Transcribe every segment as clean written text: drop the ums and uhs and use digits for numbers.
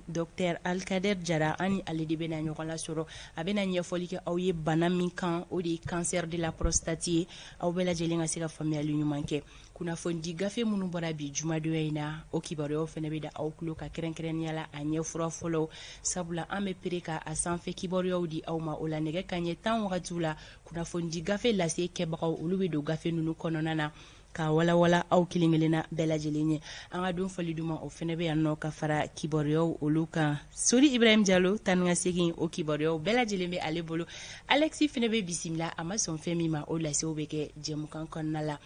Dr Alkader Jara ani ale de bena ɲɔgɔn lasɔrɔ a bena ɲɛfɔli kɛ aw ye bana min kan o de ye cancer de la prostate ye aw bɛɛ lajɛlen ka se ka faamuyali ɲuman kɛ kunnafoni gafe minnu bɔra bi jumadonya in na o kibaruyaw fɛnɛ bɛ da aw tulo ka kɛrɛnkɛrɛnnenya la a ɲɛfura fɔlɔ sabula an bɛ pere ka a sanfɛ kibaruyaw di aw ma o la nɛgɛ kaɲɛ 10 wagatiw la kunnafoni gafe lase kɛbagaw olu bɛ don gafe ninnu kɔnɔna na ka walawala aw kelen kelenna bɛɛ lajɛlen ye an ka don fɔli duman o fɛnɛ bɛ yan nɔ ka fara kibaruyaw olu kan Sori Ibrahim Diallo tan ka segin o kibaruyaw bɛɛ lajɛlen bɛ ale bolo Alexi fɛnɛ bɛ bisimila a ma sɔn fɛn min ma o lasew bɛ kɛ jɛmukan kɔnɔna la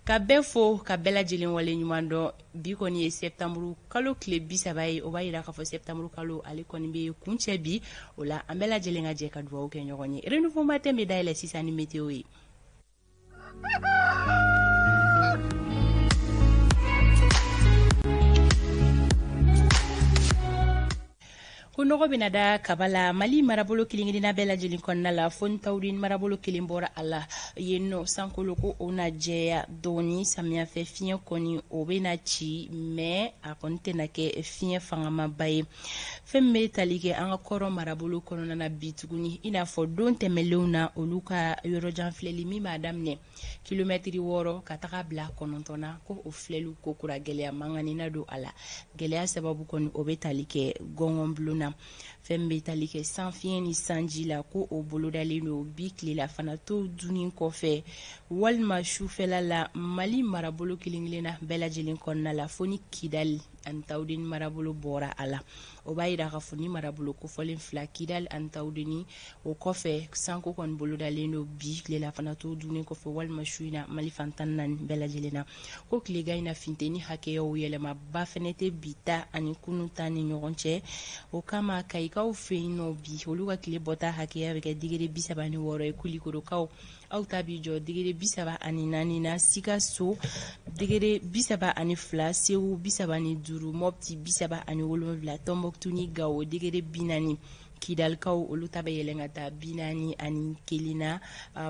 ka bɛɛ fo ka bɛɛ lajɛlen wale ɲuman dɔn bi kɔni ye septembre kalo tile 30 ye o b'a yira k'a fɔ septembre kalo ale kɔni bɛ kuncɛ bi o la an bɛɛ lajɛlen ka jɛ ka dugawu kɛ ɲɔgɔn ye renouveau matin bɛ dayɛlɛ sisan ni météo ye ko nɔgɔ bɛna da kaba la Mali marabolo kelen-kelenna bɛɛ lajɛlen kɔnɔna la foni Tawurini marabolo kelen bɔra a la yen nɔ sankolo ko o na jɛya dɔɔni samiyafɛ fiɲɛ kɔni o bɛna ci mais a kɔni tɛna kɛ fiɲɛ fangamaba ye fɛn min bɛ tali kɛ an ka kɔrɔ marabolo kɔnɔna na bi tuguni i n'a fɔ don tɛmɛlenw na olu ka yɔrɔjan filɛli min b'a daminɛ kilomɛtiri 6 ka taga bila 9 na ko o filɛliw ko kura gɛlɛya mankanina don a la gɛlɛya sababu kɔni o bɛ tali kɛ gɔngɔn bulon na fɛn bɛ tali kɛ san fiɲɛ ni sanji la ko o bolodalen don bi tilela fana to dunni kɔfɛ walima sufɛla la Mali marabolo kelen-kelenna bɛɛ lajɛlen kɔnɔna la fo ni Kidali ani Tawurini marabolo bɔra a la o b'a yira k'a fɔ ni marabolo kofɔlen fila Kidali ani Tawurini o kɔfɛ sanko kɔni bolodalen don bi tilela fana to dunni kɔfɛ walima su in na Mali fan 14 bɛɛ lajɛlen na ko tilegan in na funteni hakɛyaw yɛlɛmaba fɛnɛ tɛ bi ta ani kunun ta ni ɲɔgɔn cɛ o kama Kayikaw fɛ yen nɔ bi olu ka tile bɔta hakɛya bɛ kɛ digiri 36 ye Kulikorokaw aw ta bi jɔ digiri 34 na Sikaso digiri 32 Sewu 35 Mopti 37 Tombouctou ni Gao digiri 40 Kidalikaw olu ta bɛ yɛlɛn ka taa 41 na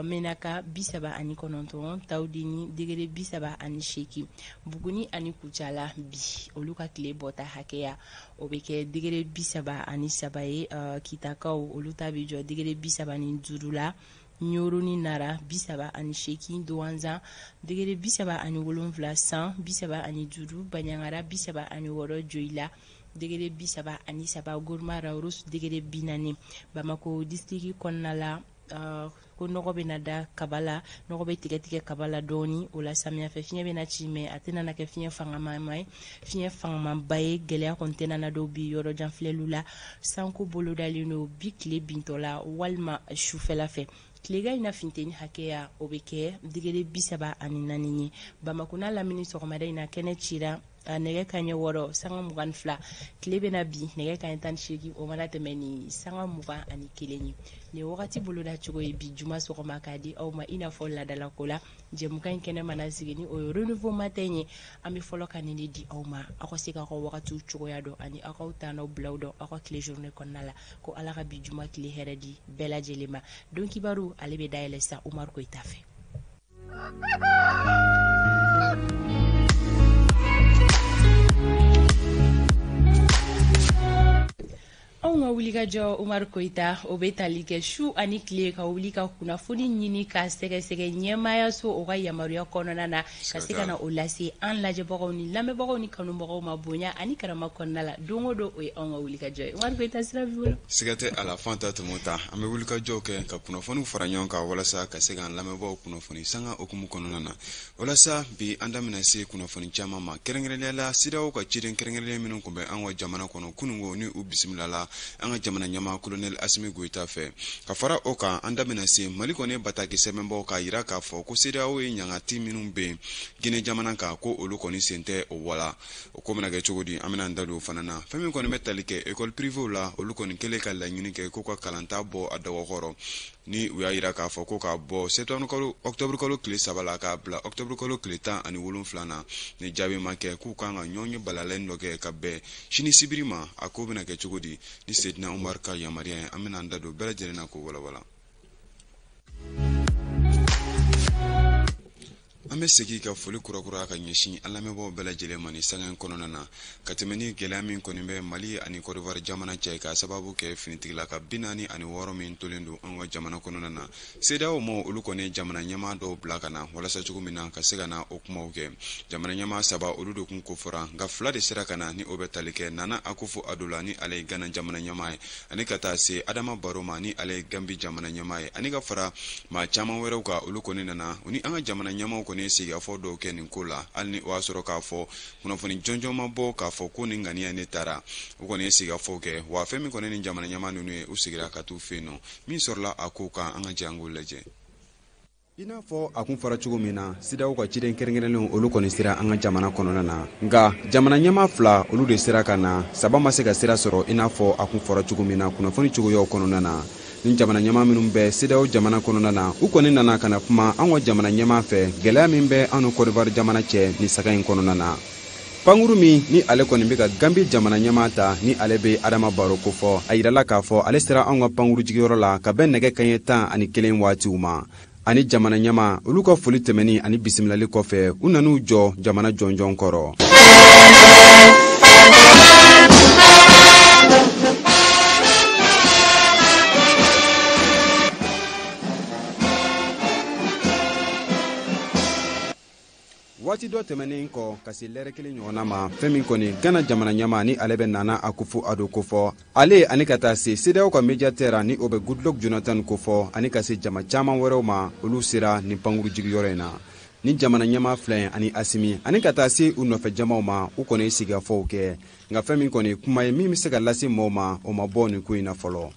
Menaka 39 Tawudini digiri 38 Buguni ani Kucala bi olu ka tile bɔta hakɛya o bɛ kɛ digiri 33 ye Kitakaw olu ta bi jɔ digiri 35 la Nyoro ni Nara 38 Douanzan digiri 37 San 35 Banyangara 36 Joila digiri 33 Gourmara Rous digiri 40 Bamako district kɔnɔna la ko nɔgɔ bɛna da kaba la nɔgɔ bɛ tigɛ kaba la dɔɔni o la samiyafɛ fiɲɛ bɛna ci mais a tɛna kɛ fiɲɛ fangaman ye fiɲɛ fangamanba ye gɛlɛya kɔni tɛna na dɔw bi yɔrɔ jan filɛliw la sanko bolodalen don bi tile bintɔ la walima sufɛla fɛ tilegan in na funteni hakɛya o bɛ kɛ digiri 34 ye Bamako n'a lamini sɔgɔmada in na kɛnɛ cira nɛgɛ kaɲɛ 6 sanga 22 tile bɛna bi nɛgɛ kaɲɛ 18 o mana tɛmɛ ni sanga 21 ye nin wagati boloda cogo ye bi juma sɔgɔma k'a di aw ma i n'a fɔ ladalako la jɛmukan in kɛnɛ mana sigi ni o ye renouveau matin ye an bɛ fɔlɔ ka nin de di aw ma aw ka se k'aw ka wagatiw cogoya dɔn ani aw ka taa n'aw bilaw dɔn aw ka tile journée kɔnɔna la ko ala ka bi juma tile hɛrɛ di bɛɛ lajɛlen ma don kibaru ale bɛ dayɛlɛ sa Umaru Koyita fɛ anw ka wulikajɔ Umaru Koyita o bɛ tali kɛ su ani tile ka wuli ka kunnafoni ɲini ka sɛgɛsɛgɛ ɲɛmaayaso o ka yamaruya kɔnɔna na ka se ka na o lase an lajɛbagaw ni lamɛnbagaw ni kanubagaw ma bonya ani karama kɔnɔna la don o don o ye anw ka wulikajɔ ye Umaru Koyita sira b'i bolo siga tɛ a la fan ta tɛmɛ o ta an bɛ wulikajɔw kɛ ka kunnafoniw fara ɲɔgɔn kan walasa ka se k'an lamɛnbagaw kunnafoni sanga okumu kɔnɔna na walasa bi an da bɛna se kunnafoni caman ma kɛrɛnkɛrɛnnenya la CEDEAO ka ciden kɛrɛnkɛrɛnnen minnu tun bɛ an ka jamana kɔnɔ kunungo ni u bisimilala an ka jamana ɲɛmaa colonel Asimi Goita fɛ ka fara o kan an da bɛna se Mali kɔni bataki sɛbɛnbaaw k'a yira k'a fɔ ko CEDEAO ye ɲangati minnu bɛ Guinée jamana kan ko olu kɔni sen tɛ o wala o ko bɛna kɛ cogo di an bɛna an da don o fana na fɛn min kɔni bɛ tali kɛ école privée la olu kɔni kɛlen ka laɲini kɛ ko ka kalanta bɔ a dɔgɔkɔrɔ ni u y'a yira k'a fɔ ko ka bɔ octobre kalo tile 3 la k'a bila octobre kalo tile 17 na ni jaabi ma kɛ k'u kan ka ɲɔgɔn balalen dɔ kɛ ka bɛn sini sibiri ma a ko bɛna kɛ cogo di ni Seydina Umaru ka yamaruya ye an bɛna an da don bɛɛ lajɛlen na ko walawala An bɛ segi ka foli kurakura ka ɲɛsin an lamɛnbaaw bɛɛ lajɛlen ma ni sanga in kɔnɔna na ka tɛmɛ ni gɛlɛya min kɔni bɛ Mali ani Côte d'Ivoire jamana cɛ ka sababu kɛ finitigilaka 46 min tolen don an ka jamana kɔnɔna na. CEDEAO ma olu kɔni jamana ɲɛmaa dɔw bila ka na walasa cogo min na ka se ka na o kumaw kɛ. Jamana ɲɛmaa 3 olu de kun kofɔra nka 2 de sera ka na ni o bɛ tali kɛ Nana Akufo-Addo la ni ale ye Ghana jamana ɲɛmaa ye ani ka taa se Adama Barrow ma ni ale ye Gambie jamana ɲɛmaa ye ani ka fara maa caman wɛrɛw ka olu kɔni nana u ni an ka jamana ɲɛmaaw kɔni sigafɔ dɔw kɛ nin ko la hali ni o y'a sɔrɔ k'a fɔ kunnafoni jɔnjɔn ma bɔ k'a fɔ ko nin ŋaniya ne taara u kɔni sigafɔ kɛ wa fɛn min kɔni ni jamana ɲɛmaa ninnu ye u sigira ka t'u fɛ yen nɔ min sɔrɔla a ko kan an ka jɛ an k'o lajɛ. I n'a fɔ a kun fɔra cogo min na CEDEAO ka ciden kɛrɛnkɛrɛnlenw olu kɔni sera an ka jamana kɔnɔna na nka jamana ɲɛmaa 2 olu de sera ka na 3 ma se ka sira sɔrɔ i n'a fɔ a kun fɔra cogo min na kunnafoni cogoyaw kɔnɔna na ni jamana ɲɛmaa minnu bɛ CEDEAO jamana kɔnɔna na u kɔni nana ka na kuma an ka jamana ɲɛmaa fɛ gɛlɛya min bɛ an ni Côte d'Ivoire jamana cɛ ni saga in kɔnɔna na. Pankuru min ni ale kɔni bɛ ka Gambie jamana ɲɛmaa ta ni ale bɛ Adama Barrow ko fɔ a yirala k'a fɔ ale sera an ka pankuru jigiyɔrɔ la ka bɛn nɛgɛ kanɲɛ 11 waatiw ma ani jamana ɲɛmaa olu ka foli tɛmɛni ani bisimilali kɔfɛ u nan'u jɔ jamana jɔnjɔn kɔrɔ. Waati dɔ tɛmɛnen kɔ ka se lɛrɛ kelen ɲɔgɔnna ma fɛn min kɔni Ghana jamana ɲɛmaa ni ale bɛ Nana Akufo-Addo ko fɔ ale ani ka taa se CEDEAO ka médiateur ni o bɛ Goodluck Jonathan ko fɔ ani ka se jama caman wɛrɛw ma olu sera nin pankuru jigiyɔrɔ in na ni jamana ɲɛmaa 2 ani Asimi ani ka taa se u nɔfɛ jamaw ma u kɔni sigafɔw kɛ nka fɛn min kɔni kuma ye min bɛ se ka lase mɔɔw ma o ma bɔ nin ko in na fɔlɔ.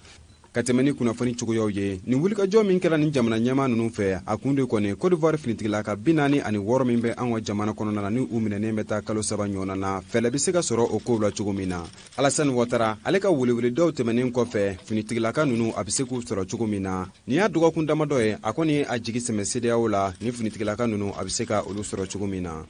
Ka tɛmɛ ni kunnafoni cogoyaw ye nin wulikajɔ min kɛra nin jamana ɲɛmaa ninnu fɛ a kun de kɔni Côte d'Ivoire finitigilaka 46 min bɛ an ka jamana kɔnɔna na ni u minɛnen bɛ taa kalo 3 ɲɔgɔnna na fɛlɛ bɛ se ka sɔrɔ o kow la cogo min na. Alassane Ouattara ale ka weleweledaw tɛmɛnen kɔfɛ finitigilaka ninnu a bɛ se k'u sɔrɔ cogo min na nin y'a dɔgɔkun damadɔ ye a kɔni ye a jigi sɛmɛ CEDEAO la ni finitigilaka ninnu a bɛ se ka olu sɔrɔ cogo min na.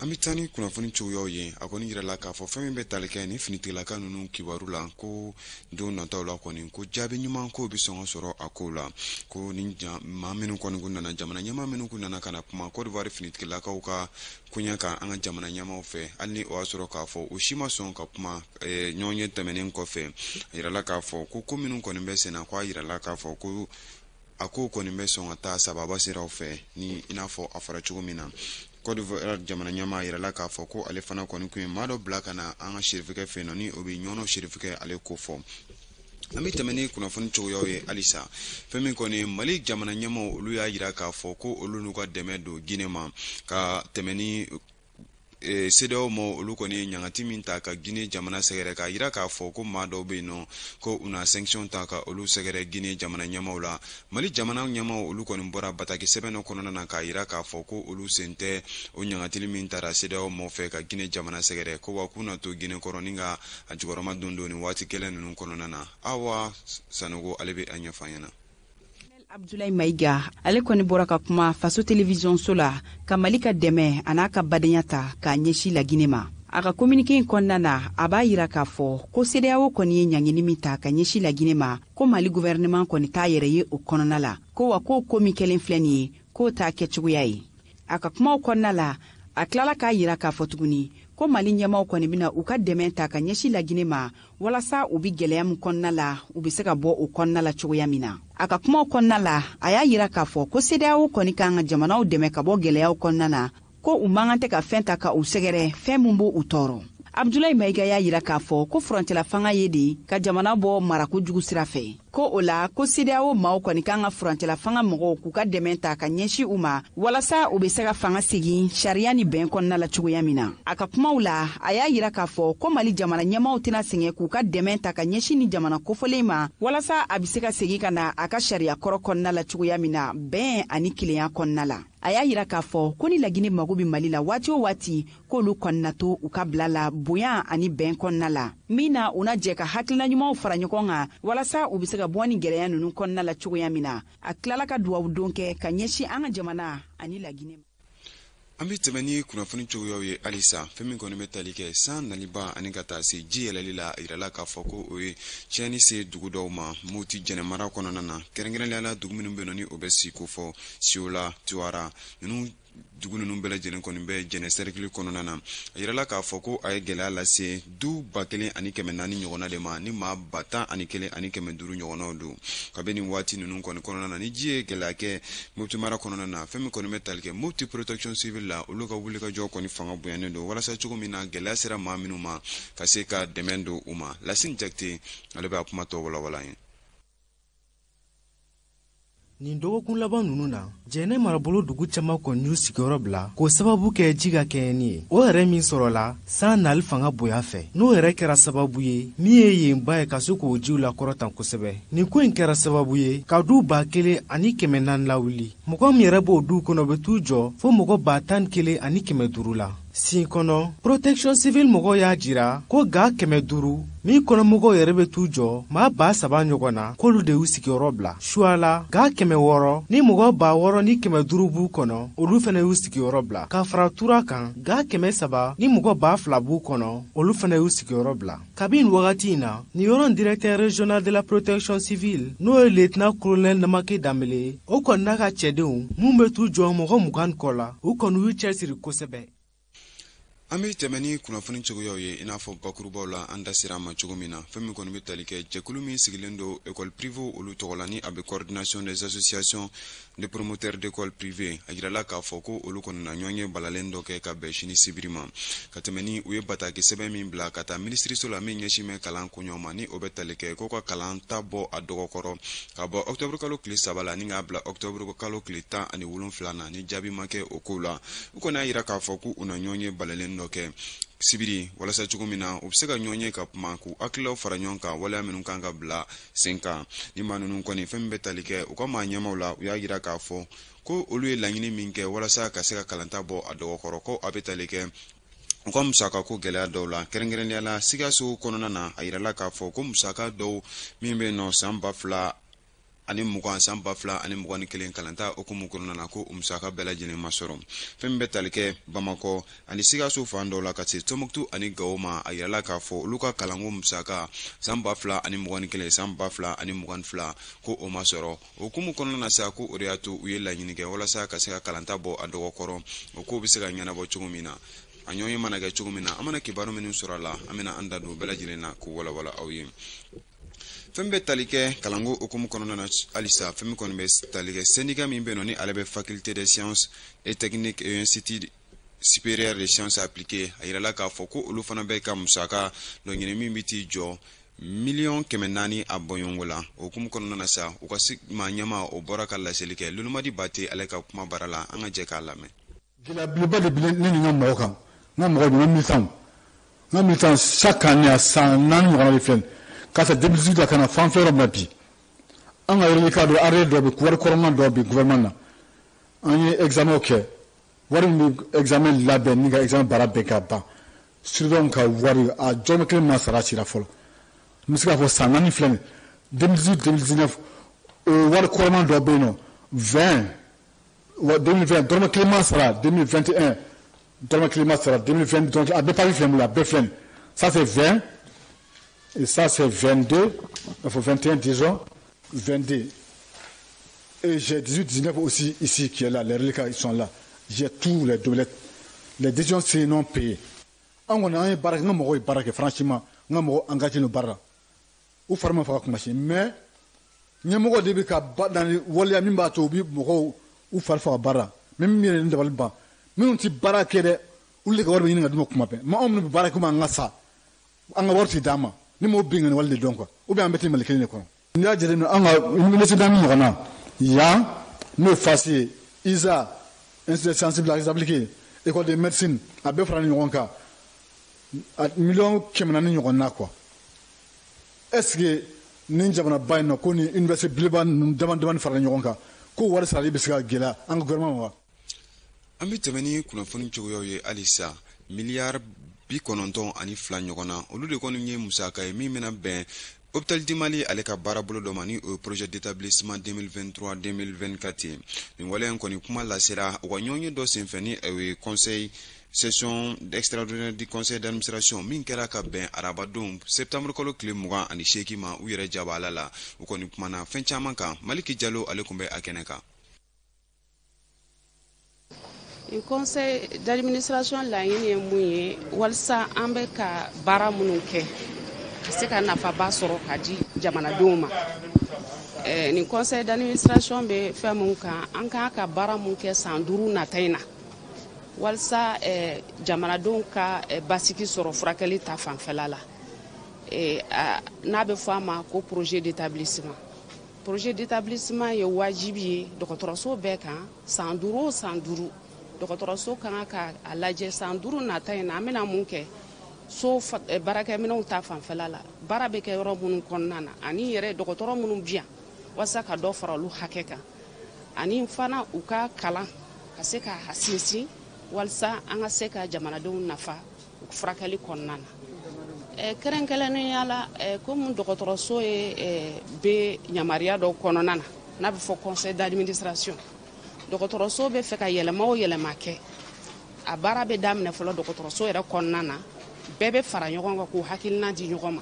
An bɛ taa ni kunnafoni cogoyaw ye a kɔni yirala k'a fɔ fɛn min bɛ tali kɛ ni finitigilaka ninnu kibaru la ko don nataw la kɔni ko jaabi ɲuman ko bɛ sɔn ka sɔrɔ a kow la ko ni maa minnu kɔni kun nana jamana ɲɛmaa minnu kun nana ka na kuma Côte d'Ivoire finitigilakaw ka koɲɛ kan an ka jamana ɲɛmaaw fɛ hali ni o y'a sɔrɔ k'a fɔ o si ma sɔn ka kuma ɲɔgɔn ye tɛmɛnen kɔfɛ a yirala k'a fɔ ko minnu kɔni bɛ sen na ko a yirala k'a fɔ ko a ko kɔni bɛ sɔn ka taa sababa siraw fɛ ni i n'a fɔ a fɔra cogo min na. Côte d'Ivoire jamana ɲɛmaa yirala k'a fɔ ko ale fana kɔni kun ye maa dɔ bila ka na an ka serifikɛ fɛ yen nɔ ni o bɛ ɲɔnɔ serifikɛ ale ko fɔ. An bɛ tɛmɛ ni kunnafoni cogoyaw ye halisa fɛn min kɔni Mali jamana ɲɛmaaw olu y'a yira k'a fɔ ko olu n'u ka dɛmɛ don Guinée ma ka tɛmɛ ni CEDEAO ma olu kɔni ɲangati min ta ka Guinée jamana sɛgɛrɛ k'a yira k'a fɔ ko maa dɔw bɛ yen nɔ ko u na sanction ta ka olu sɛgɛrɛ Guinée jamana ɲɛmaaw la. Mali jamana ɲɛmaaw olu kɔni bɔra bataki sɛbɛn dɔ kɔnɔna na k'a yira k'a fɔ ko olu sen tɛ o ɲangatili min taara CEDEAO ma fɛ ka Guinée jamana sɛgɛrɛ ko wa k'u na to Guinée kɔrɔ ni ka a jukɔrɔma don nin waati kelen ninnu kɔnɔna na. Awa Sanogo ale bɛ a ɲɛfɔ an ɲɛna. Abdoulaye Maïga ale kɔni bɔra ka kuma faso télévision so la ka Mali ka dɛmɛ a n'a ka badenya ta k'a ɲɛsin la Guinée ma. A ka communiqué in kɔnɔna na a b'a yira k'a fɔ ko CEDEAO kɔni ye ɲangini min ta ka ɲɛsin la Guinée ma ko Mali gouvernement kɔni t'a yɛrɛ ye o kɔnɔna la ko wa ko min kɛlen filɛ nin ye k'o t'a kɛcogoya ye. A ka kumaw kɔnɔna la a tilala k'a yira k'a fɔ tuguni ko Mali ɲɛmaaw kɔni bɛna u ka dɛmɛ ta ka ɲɛsin la Guinée ma walasa u bɛ gɛlɛya min kɔnɔna la u bɛ se ka bɔ o kɔnɔna la cogoya min na. A ka kumaw kɔnɔna la a y'a yira k'a fɔ ko CEDEAO kɔni kan ka jamanaw dɛmɛ ka bɔ gɛlɛyaw kɔnɔna na ko u man kan tɛ ka fɛn ta ka u sɛgɛrɛ fɛn min b'u tɔɔrɔ. Abdoulaye Maïga y'a yira k'a fɔ ko furancɛla fanga ye de ka jamana bɔ marakojugu sira fɛ ko o la ko CEDEAO maaw kɔni kan ka furancɛla fanga mɔgɔw k'u ka dɛmɛ ta ka ɲɛsin u ma walasa u bɛ se ka fanga segin sariya ni bɛn kɔnɔna la cogoya min na. A ka kumaw la a y'a yira k'a fɔ ko Mali jamana ɲɛmaaw tɛna sɛgɛn k'u ka dɛmɛ ta ka ɲɛsin ni jamana kofɔlen ma walasa a bɛ se ka segin ka na a ka sariya kɔrɔ kɔnɔna la cogoya min na bɛn ani kelenya kɔnɔna la. A y'a yira k'a fɔ ko ni la Guinée mago bɛ Mali la waati o waati k'olu kɔni na to u ka bila la bonya ani bɛn kɔnɔna la min na u na jɛ ka hakilina ɲumanw fara ɲɔgɔn kan walasa u bɛ se ka bɔ ni gɛlɛya ninnu kɔnɔna la cogoya min na. A tilala ka duwawu don kɛ ka ɲɛsin an ka jamana ani la Guinée. an bɛ tɛmɛ ni kunnafoni cogoyaw ye halisa fɛn min kɔni bɛ tali kɛ san naliba ani ka taa se ji yɛlɛli la a yirala k'a fɔ ko o ye tiɲɛni se dugu dɔw ma Moti jɛnɛmara kɔnɔna na kɛrɛnkɛrɛnnenya la dugu minnu bɛ yen ni o bɛ si ko fɔ Siola Tuwara ninnu dugu ninnu bɛɛ lajɛlen kɔni bɛ jɛnɛ cercle kɔnɔna na a yirala k'a fɔ ko a ye gɛlɛya lase du 1400 ɲɔgɔnna de ma ni maa 11500 ɲɔgɔnnaw don kabini waati ninnu kɔni kɔnɔna na ni ji ye gɛlɛya kɛ Moti mara kɔnɔna na fɛn min kɔni bɛ tali kɛ Moti protection civil la olu ka wulikajɔ kɔni fanga bonyanen don walasa cogo min na gɛlɛya sera maa minnu ma ka se ka dɛmɛ don u ma Lasine Jakite ale bɛ a kuma tɔ walawala ye. Nin dɔgɔkun laban ninnu na jɛnɛ marabolo dugu caman kɔni y'u sigiyɔrɔ bila k'o sababu kɛ ji ka kɛɲɛni ye o yɛrɛ min sɔrɔla san nali fanga bonya fɛ n'o yɛrɛ kɛra sababu ye min ye yenba ye ka se k'o jiw lakɔrɔtan kosɛbɛ nin ko in kɛra sababu ye ka du 1400 lawuli mɔgɔ min yɛrɛ b'o du kɔnɔ bɛ t'u jɔ fo mɔgɔ 11500 la sin kɔnɔ protection civil mɔgɔw y'a jira ko ga 500 min kɔnɔmɔgɔw yɛrɛ bɛ t'u jɔ maa 3,000 ɲɔgɔn na k'olu de y'u sigiyɔrɔ bila suala ga 600 ni mɔgɔ 600 ni 500 b'u kɔnɔ olu fana y'u sigiyɔrɔ bila ka fara tura kan ga 300 ni mɔgɔ 2,000 b'u kɔnɔ olu fana y'u sigiyɔrɔ bila kabini wagati in na nin yɔrɔ directeur régional de la protection civile n'o ye lieutenant colonel Namaki Dambele o kɔni n'a ka cɛdenw mun bɛ t'u jɔ mɔgɔ 20 kɔ la u kɔni y'u cɛsiri kosɛbɛ. An bɛ tɛmɛ ni kunnafoni cogoyaw ye i n'a fɔ bakurubaw la an da sera ma cogo min na fɛn min kɔni bɛ tali kɛ jɛkulu min sigilen don école privée olu tɔgɔ la ni a bɛ coordination des associations de promoteurs d'école privée a yirala k'a fɔ ko olu kɔni na ɲɔgɔn ye balalen dɔ kɛ ka bɛn sini sibiri ma ka tɛmɛ ni u ye bataki sɛbɛn min bila ka taa ministériso la min ɲɛsin bɛ kalan koɲɔgɔn ma ni o bɛ tali kɛ ko ka kalan ta bɔ a dɔgɔkɔrɔ ka bɔ octobre kalo tile 3 la ni k'a bila octobre kalo tile 17 na ni jaabi ma kɛ o ko la u kɔni y'a yira k'a fɔ ko u na ɲɔgɔn ye balalen dɔ kɛ sibiri walasa cogo min na u bɛ se ka ɲɔgɔn ye ka kuma k'u hakililaw fara ɲɔgɔn kan waleya minnu kan ka bila sen kan ni maa ninnu kɔni fɛn min bɛ tali kɛ u ka maa ɲɛmaw la u y'a yira k'a fɔ ko olu ye laɲini min kɛ walasa ka se ka kalanta bɔ a dɔgɔkɔrɔ ko a bɛ tali kɛ u ka musaka ko gɛlɛya dɔw la kɛrɛnkɛrɛnnenya la Sikaso kɔnɔna na a yirala k'a fɔ ko musaka dɔw min bɛ yen nɔ san 2000 ani 20 san 2021 kalanta okumu kɔnɔna na ko musaka bɛɛ lajɛlen ma sɔrɔ fɛn min bɛ tali kɛ Bamakɔ ani Sikaso fan dɔw la ka se Tɔnbukutu ani Gawo ma a yirala k'a fɔ olu ka kalanko musaka san 2021 san 2022 ko o ma sɔrɔ okumu kɔnɔna na sa ko o de y'a to u ye laɲini kɛ walasa ka se ka kalanta bɔ a dɔgɔkɔrɔ o ko bɛ se ka ɲɛnabɔ cogo min na a ɲɔgɔn ye mana kɛ cogo min na an mana kibaru minnu sɔrɔ a la an bɛna an da don bɛɛ lajɛlen na k'o walawala aw ye. Fɛn bɛ tali kɛ kalanko okumu kɔnɔna na halisa fɛn min kɔni bɛ tali kɛ syndicat min bɛ yen nɔ ni ale bɛ faculté des sciences et techniques et institut supérieur des sciences appliquées a yirala k'a fɔ ko olu fana bɛ ka musaka dɔ ɲini min bɛ t'i jɔ 400,000 a bɔɲɔgɔnko la okumu kɔnɔna na sa u ka maa ɲɛma o bɔra ka laseli kɛ Lulumadi Bate ale ka kuma bara la an ka jɛ k'a lamɛn. Gɛlɛyaba de bɛ ne ni n ka mɔgɔw kan n ka mɔgɔw bɛ n militant chaque année a san 4 ɲɔgɔnna de filɛ k'a ta 2018 la ka na fan fɛn yɔrɔ min na bi an ka reliquat dɔ arrêt dɔ bɛ wari kɔrɔman dɔ bɛ gouvernement na an ye examen kɛ wari min bɛ examen labɛn ni ka examen baara bɛɛ ka ban surveillant ka wari a dɔrɔmɛ kelen ma sara sira fɔlɔ n bɛ se k'a fɔ san 4 filɛ nin 2018 2019 o wari kɔrɔman dɔ bɛ yen nɔ 2020 dɔrɔmɛ kelen ma sara 2021 dɔrɔmɛ kelen ma sara 2022 donc a bɛɛ pari filɛ min a bɛɛ filɛ nin ça c'est 20 et ça c'est 22 il faut 21 disons 22 et j'ai 18 19 aussi ici qui est là les reliquats ils sont là j'ai tous les dollars les décisions c'est non payé an kɔni an ye baara kɛ n ka mɔgɔw ye baara kɛ franchement n ka mɔgɔw engagé no baara la u fari ma faga kuma si mais ɲɛmɔgɔ de bɛ ka ba dan waleya min b'a to u bɛ mɔgɔw u fari faga baara la mais min yɛrɛ ni dabali ban minnu tɛ baara kɛ dɛ olu de ka wari bɛ ɲini ka d'u ma kuma bɛɛ mais anw minnu bɛ baara kɛ komi an ka sa an ka wari tɛ d'an ma ni m'o bin wale de dɔn quoi ou bien an bɛ tɛ Mali kelen de kɔnɔ n'i y'a jateminɛ an ka université min ɲɔgɔn na yan n'o ye FASI ye ISA institut de sciences appliquées école de médecine a bɛɛ fara ɲɔgɔn kan a 1,400,000 ɲɔgɔn na quoi est ce que ni jamana ba in na ko ni université belebeleba ninnu dama fara ɲɔgɔn kan ko wari sarali bɛ se ka gɛlɛya an ka gouvernement ma wa. An bɛ tɛmɛ ni kunnafoni cogoyaw ye halisa miliyari 92 ɲɔgɔn na olu de kɔni ye musaka ye min bɛna bɛn Hôpital du Mali ale ka baarabolo dɔ ma ni o projet d'établissement 2023-2024 nin waleya kɔni kuma lasera u ka ɲɔgɔnye dɔ senfɛ ni conseil session extraordinaire du conseil d'administration min kɛra ka bɛn arabadon septembre kalo tile 28 ma u yɛrɛ jaba ala la u kɔni kumana fɛn caman kan Maliki Jalo ale kun bɛ a kɛnɛ kan. Conseil d'administration laɲini ye mun ye walasa an bɛ ka baara minnu kɛ ka se ka nafaba sɔrɔ ka di jamanadenw ma. Ni conseil d'administration bɛ fɛn mun kan an kan ka baara mun kɛ san 5 nata in na walasa jamanadenw ka basigi sɔrɔ furakɛli ta fanfɛla la. N'a bɛ fɔ a ma ko projet d'établissement. Projet d'établissement ye wajibi ye dɔgɔtɔrɔso bɛɛ kan san 5 o san 5 dɔgɔtɔrɔso kan ka a lajɛ san 5 nata in na an bɛna mun kɛ so baarakɛminɛnw ta fanfɛla la baara bɛ kɛ yɔrɔ minnu kɔnɔna na ani yɛrɛ dɔgɔtɔrɔ minnu biyan walasa ka dɔ fara olu hakɛ kan ani fana u ka kalan ka se ka sinsin walasa an ka se ka jamanadenw nafa furakɛli kɔnɔna na. Kɛrɛnkɛrɛnnenya la komi dɔgɔtɔrɔso ye bɛ yamaruya dɔ kɔnɔna na n'a bɛ fɔ conseil d'administration dɔgɔtɔrɔso bɛ fɛ ka yɛlɛma o yɛlɛma kɛ a baara bɛ daminɛ fɔlɔ dɔgɔtɔrɔso yɛrɛ kɔnɔna na bɛɛ bɛ fara ɲɔgɔn kan k'u hakilina di ɲɔgɔn ma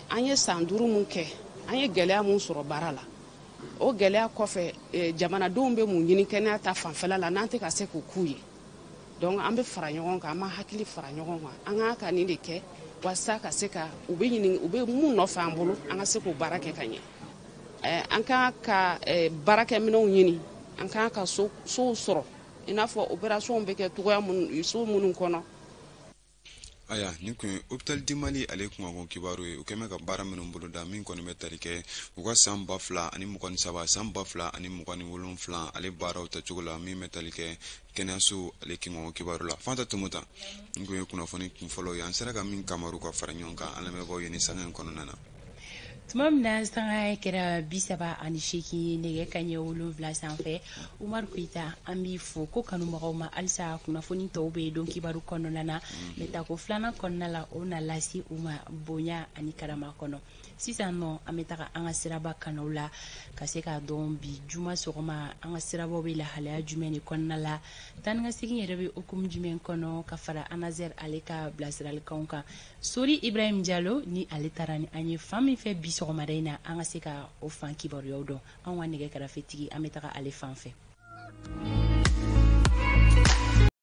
an ye san 5 mun kɛ an ye gɛlɛya mun sɔrɔ baara la o gɛlɛya kɔfɛ jamanadenw bɛ mun ɲini kɛnɛya ta fanfɛla la n'an tɛ ka se k'o k'u ye donc an bɛ fara ɲɔgɔn kan an ma hakili fara ɲɔgɔn kan an k'an ka nin de kɛ walasa ka se ka u bɛ mun nɔfɛ an bolo an ka se k'o baara kɛ ka ɲɛ an kan ka baarakɛminɛnw ɲini an kan ka sow sɔrɔ i n'a fɔ opération bɛ kɛ togoya minnu so minnu kɔnɔ. Aya nin kun ye Hôpital du Mali ale kumakan kibaru ye u kɛmɛ ka baara minnu boloda min kɔni bɛ tali kɛ u ka san 2023 san 2027 ale baaraw tacogo la min bɛ tali kɛ kɛnɛyaso ale kumakan kibaru la Fanta Tumuta nin kun ye kunnafoni kunfɔlɔ ye an sera ka min kamaru ka fara ɲɔgɔn kan an lamɛnbaaw ye ni sanga in kɔnɔna na. Tuma min na sanga kɛra 38 nɛgɛ kaɲɛ 7 sanfɛ Umaru Koyita an b'i fo ko kanubagaw ma halisa kunnafoni tɔw bɛ don kibaru kɔnɔna na mais tako filanan kɔnɔna la o na lase u ma bonya ani karama kɔnɔ sisan nɔ an bɛ taga an ka siraba kanaw la ka se k'a dɔn bi juma sɔgɔma an ka sirabaw bɛ lahalaya jumɛn de kɔnɔna la taa ni ka segin yɛrɛ bɛ hukumu jumɛn kɔnɔ ka fara Anazer ale ka bilasiralikanw kan Sori Ibrahim Diallo ni ale taara ni an ye fan min fɛ bi sɔgɔmada in na an ka se ka o fan kibaruyaw dɔn an ka nɛgɛ kɛrɛfɛtigi an bɛ taga ale fan fɛ.